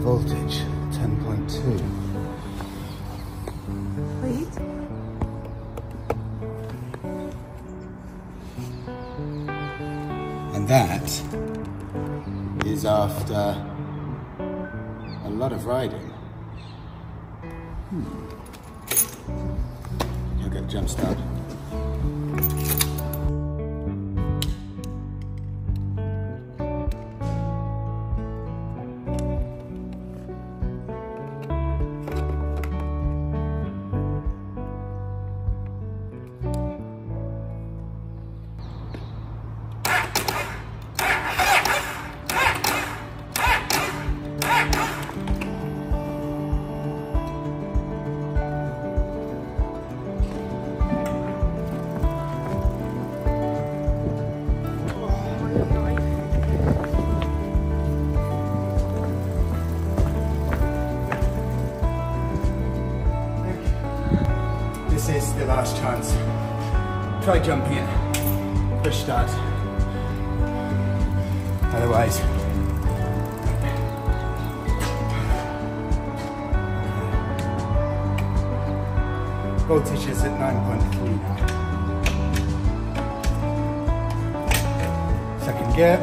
voltage, 10.2. Wait. And that is after a lot of riding. I'll get a jump start. This is the last chance. Try jumping in. Push start. Otherwise, voltage is at 9.3 now. Second gear.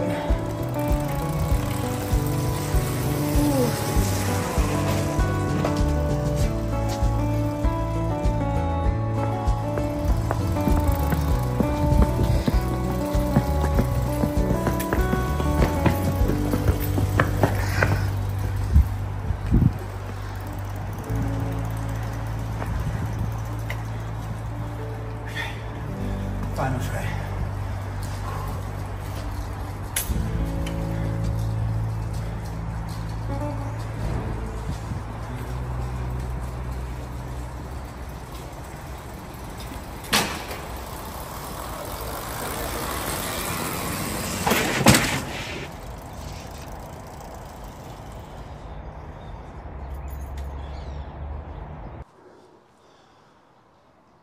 Final try.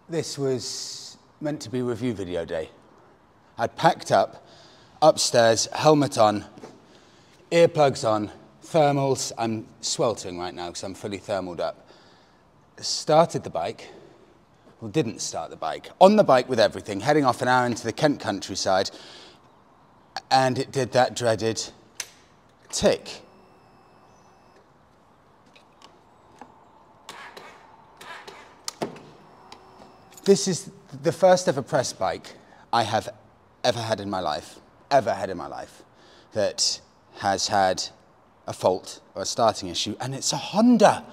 This was meant to be review video day. I'd packed up, upstairs, helmet on, earplugs on, thermals. I'm sweltering right now because I'm fully thermaled up. Started the bike, well, didn't start the bike. On the bike with everything, heading off an hour into the Kent countryside, and it did that dreaded tick. This is the first ever press bike I have ever had in my life, that has had a fault or a starting issue, and it's a Honda.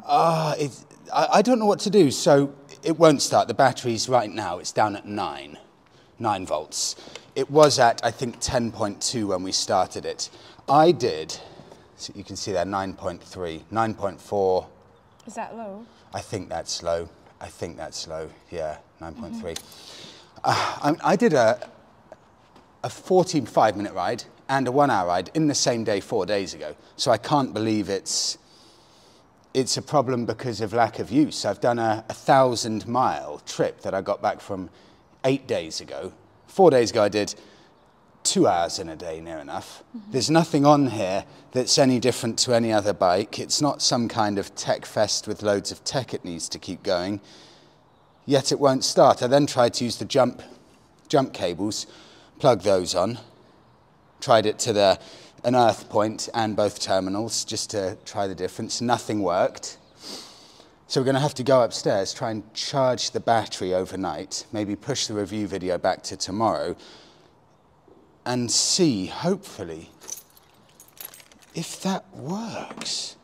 I don't know what to do, so it won't start. The battery's right now, it's down at 9 volts. It was at, I think, 10.2 when we started it. I did, so you can see there, 9.3, 9.4. Is that low? I think that's low. Yeah, 9.3. I did a 45-minute ride and a 1-hour ride in the same day 4 days ago. So I can't believe it's a problem because of lack of use. I've done a 1,000-mile trip that I got back from 8 days ago. 4 days ago I did 2 hours in a day, near enough. There's nothing on here that's any different to any other bike. It's not some kind of tech fest with loads of tech it needs to keep going, yet it won't start. I then tried to use the jump cables, plug those on, tried it to an earth point and both terminals just to try the difference. Nothing worked. So we're going to have to go upstairs, try and charge the battery overnight, maybe push the review video back to tomorrow, and see, hopefully, if that works.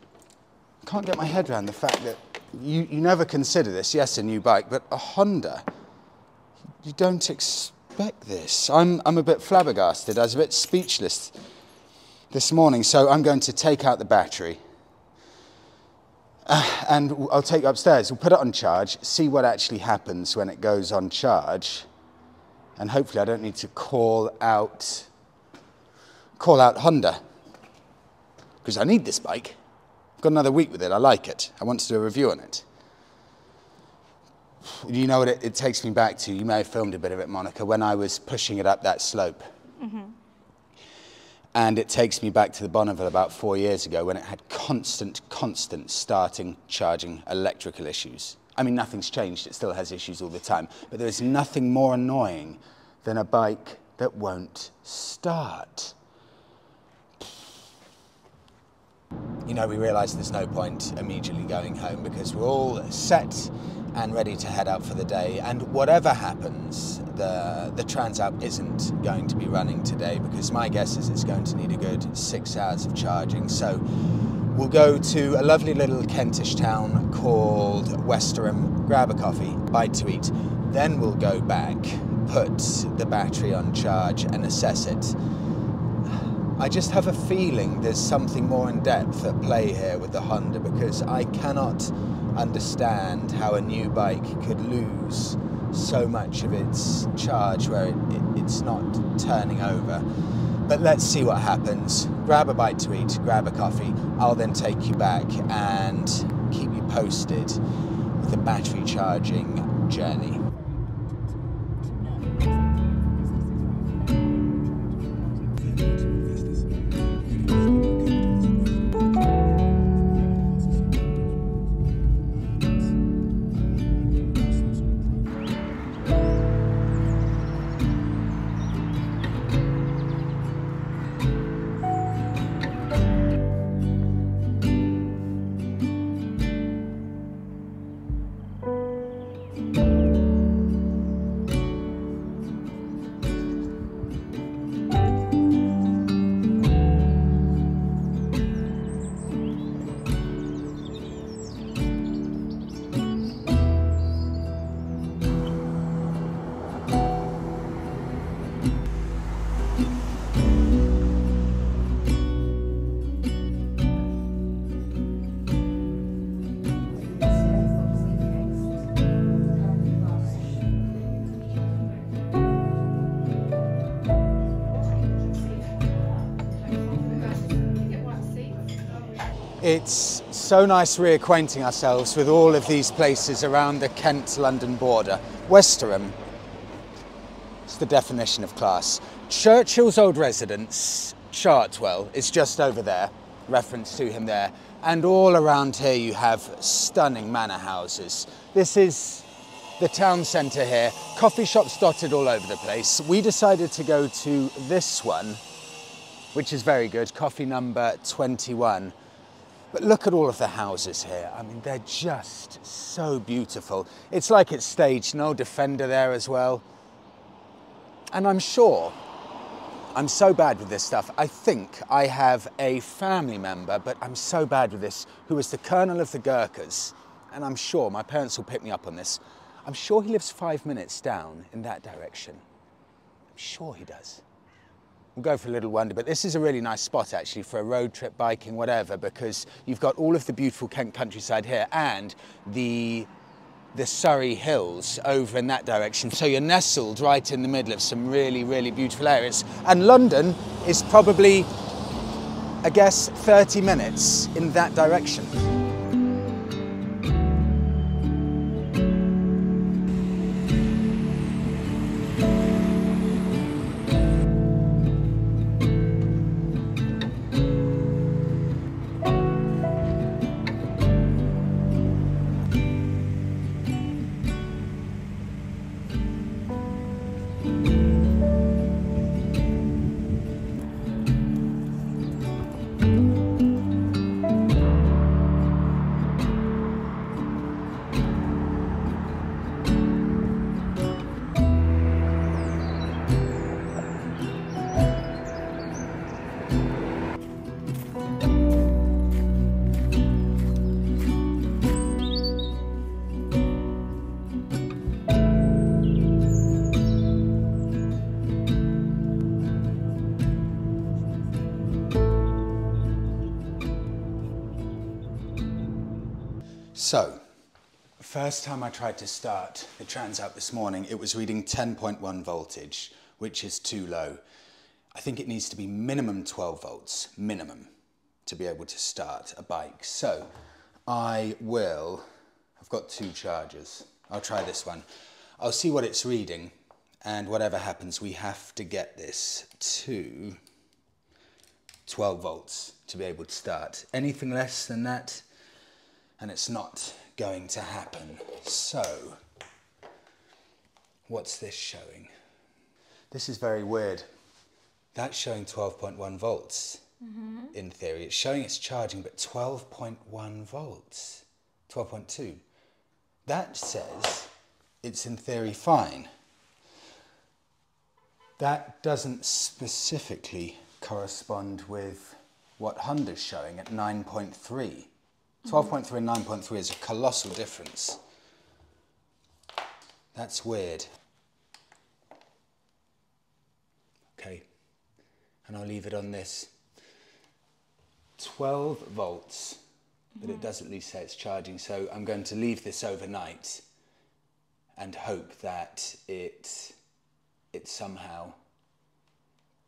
I can't get my head around the fact that you never consider this, yes, a new bike, but a Honda, you don't expect this. I'm a bit flabbergasted. I was a bit speechless this morning, so I'm going to take out the battery and I'll take it upstairs. We'll put it on charge, see what actually happens when it goes on charge, and hopefully I don't need to call out Honda, because I need this bike. I've got another week with it. I like it. I want to do a review on it. You know what it takes me back to? You may have filmed a bit of it, Monika, when I was pushing it up that slope. And it takes me back to the Bonneville about 4 years ago when it had constant starting, charging, electrical issues. I mean, nothing's changed, it still has issues all the time, but there is nothing more annoying than a bike that won't start. You know, we realise there's no point immediately going home because we're all set and ready to head out for the day, and whatever happens, the Transalp isn't going to be running today because my guess is it's going to need a good 6 hours of charging. So we'll go to a lovely little Kentish town called Westerham, grab a coffee, bite to eat, then we'll go back, put the battery on charge and assess it. I just have a feeling there's something more in depth at play here with the Honda, because I cannot understand how a new bike could lose so much of its charge where it's not turning over. But let's see what happens. Grab a bite to eat, grab a coffee. I'll then take you back and keep you posted with the battery charging journey. It's so nice reacquainting ourselves with all of these places around the Kent-London border. Westerham, it's the definition of class. Churchill's old residence, Chartwell, is just over there, reference to him there. And all around here you have stunning manor houses. This is the town centre here, coffee shops dotted all over the place. We decided to go to this one, which is very good, coffee number 21. But look at all of the houses here. I mean, they're just so beautiful. It's like it's staged, an old Defender there as well. And I'm sure, I'm so bad with this stuff. I think I have a family member, but I'm so bad with this, who was the colonel of the Gurkhas. And I'm sure, my parents will pick me up on this, I'm sure he lives 5 minutes down in that direction. I'm sure he does. We'll go for a little wander, but this is a really nice spot actually for a road trip, biking, whatever, because you've got all of the beautiful Kent countryside here and the Surrey Hills over in that direction. So you're nestled right in the middle of some really, really beautiful areas. And London is probably, I guess, 30 minutes in that direction. So, first time I tried to start the Transalp this morning, it was reading 10.1 voltage, which is too low. I think it needs to be minimum 12 volts, minimum, to be able to start a bike. So, I've got 2 chargers. I'll try this one. I'll see what it's reading, and whatever happens, we have to get this to 12 volts to be able to start. Anything less than that, and it's not going to happen. So, what's this showing? This is very weird. That's showing 12.1 volts. In theory. It's showing it's charging, but 12.1 volts. 12.2. That says it's in theory fine. That doesn't specifically correspond with what Honda's showing at 9.3. 12.3 and 9.3 is a colossal difference. That's weird. Okay, and I'll leave it on this. 12 volts, but it does at least say it's charging, so I'm going to leave this overnight and hope that it somehow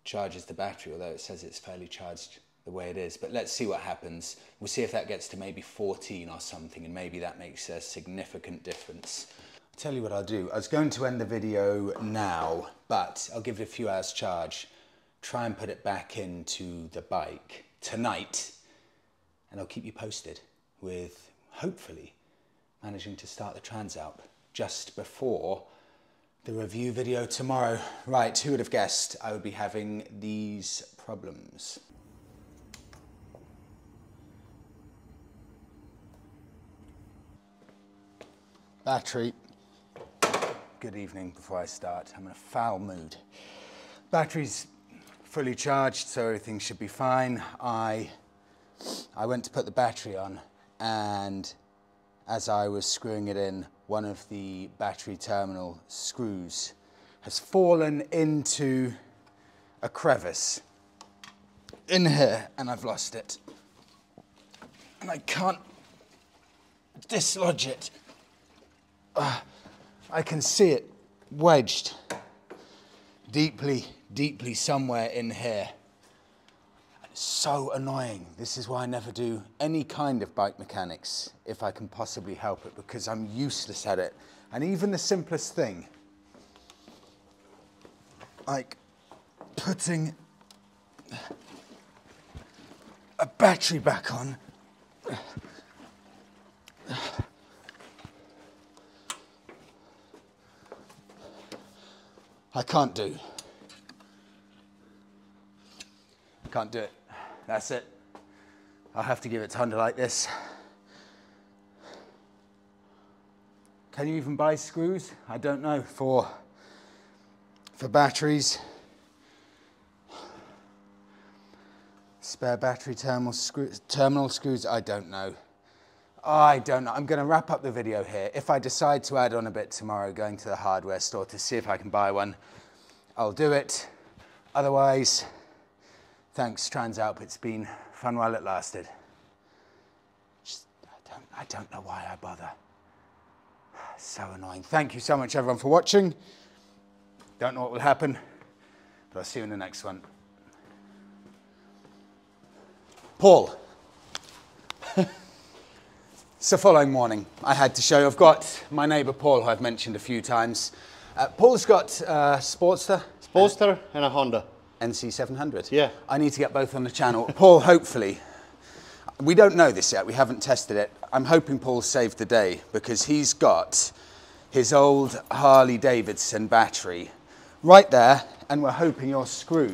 charges the battery, although it says it's fairly charged the way it is. But let's see what happens. We'll see if that gets to maybe 14 or something, and maybe that makes a significant difference. I'll tell you what I'll do. I was going to end the video now, but I'll give it a few hours charge, try and put it back into the bike tonight, and I'll keep you posted with hopefully managing to start the Transalp just before the review video tomorrow. Right, who would have guessed I would be having these problems? Battery. Good evening. Before I start, I'm in a foul mood. Battery's fully charged, so everything should be fine. I went to put the battery on, and as I was screwing it in, one of the battery terminal screws has fallen into a crevice in here, and I've lost it. And I can't dislodge it. I can see it wedged deeply, deeply somewhere in here. And it's so annoying. This is why I never do any kind of bike mechanics if I can possibly help it, because I'm useless at it. And even the simplest thing, like putting a battery back on, I can't do. Can't do it. That's it. I'll have to give it to Honda like this. Can you even buy screws? I don't know, for batteries. Spare battery terminal screws, I don't know. I don't know. I'm going to wrap up the video here. If I decide to add on a bit tomorrow, going to the hardware store to see if I can buy one, I'll do it. Otherwise, thanks Transalp. It's been fun while it lasted. I don't know why I bother. So annoying. Thank you so much everyone for watching. Don't know what will happen, but I'll see you in the next one. Paul. It's the following morning. I had to show you. I've got my neighbour Paul, who I've mentioned a few times. Paul's got a Sportster. Sportster and a Honda. NC700. Yeah. I need to get both on the channel. Paul, hopefully, we don't know this yet. We haven't tested it. I'm hoping Paul saved the day, because he's got his old Harley Davidson battery right there, and we're hoping your screw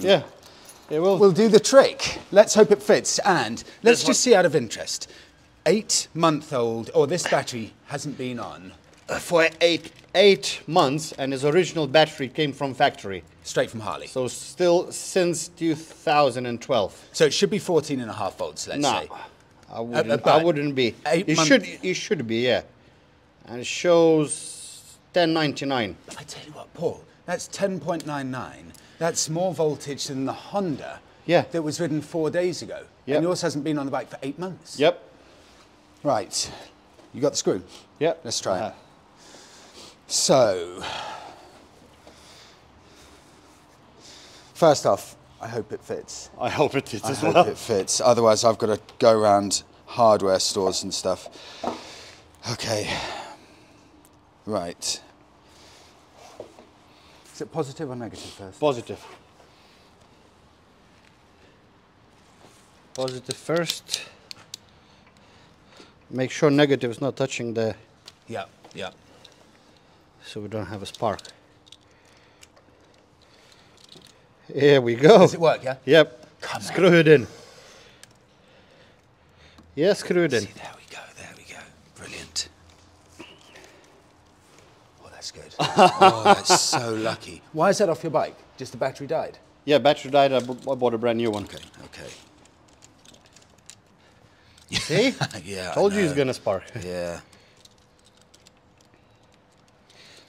will do the trick. Let's hope it fits. And let's just see out of interest. 8-month-old, or this battery hasn't been on for eight months, and his original battery came from factory. Straight from Harley. So still since 2012. So it should be 14.5 volts, let's say. I wouldn't be. It should be, yeah. And it shows 1099. I tell you what, Paul, that's 10.99. That's more voltage than the Honda that was ridden 4 days ago. Yep. And yours hasn't been on the bike for 8 months. Yep. Right. You got the screw? Yep. Let's try it. So, first off, I hope it fits. I hope it fits as well. I hope it fits. Otherwise, I've got to go around hardware stores and stuff. Okay. Right. Is it positive or negative first? Positive. Positive first. Make sure negative is not touching the... Yeah, yeah. So we don't have a spark. Here we go. Does it work, yeah? Yep. Come on. Screw it in. Yeah, screw it in. See, there we go, there we go. Brilliant. Oh, that's good. Oh, that's so lucky. Why is that off your bike? Just the battery died? Yeah, battery died. I bought a brand new one. Okay, okay. See? Yeah. Told you it's gonna spark. Yeah.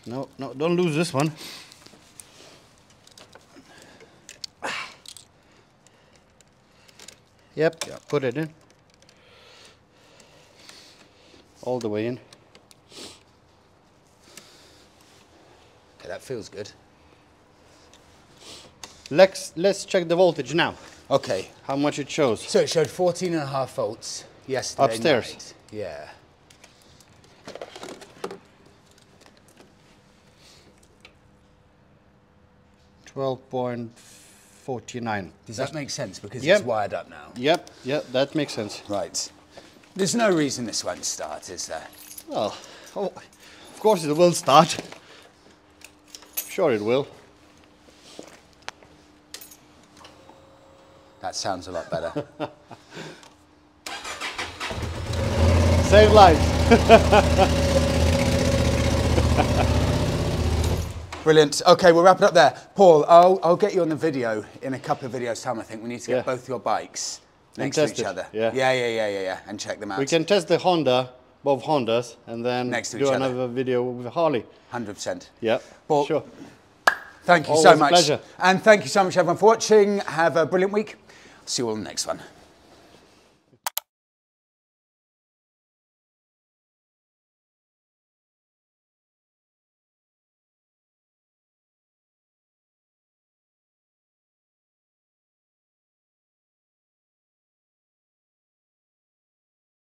No, no, don't lose this one. Yep, put it in. All the way in. Okay, that feels good. Let's check the voltage now. Okay. How much it shows. So it showed 14.5 volts yesterday Upstairs. night. Yeah. $12.49. Does that make sense? Because Yep. it's wired up now. Yep, that makes sense. Right. There's no reason this won't start, is there? Well, oh, of course it will start. Sure it will. That sounds a lot better. Save lives. Brilliant. Okay, we'll wrap it up there. Paul, I'll get you on the video in a couple of videos' time, I think. We need to get both your bikes next to each other. Yeah. And check them out. We can test the Honda, both Hondas, and then Next to do each other. another video with Harley. 100%. Yeah, Paul, sure. thank you Always so a much. pleasure. And thank you so much, everyone, for watching. Have a brilliant week. See you all in the next one.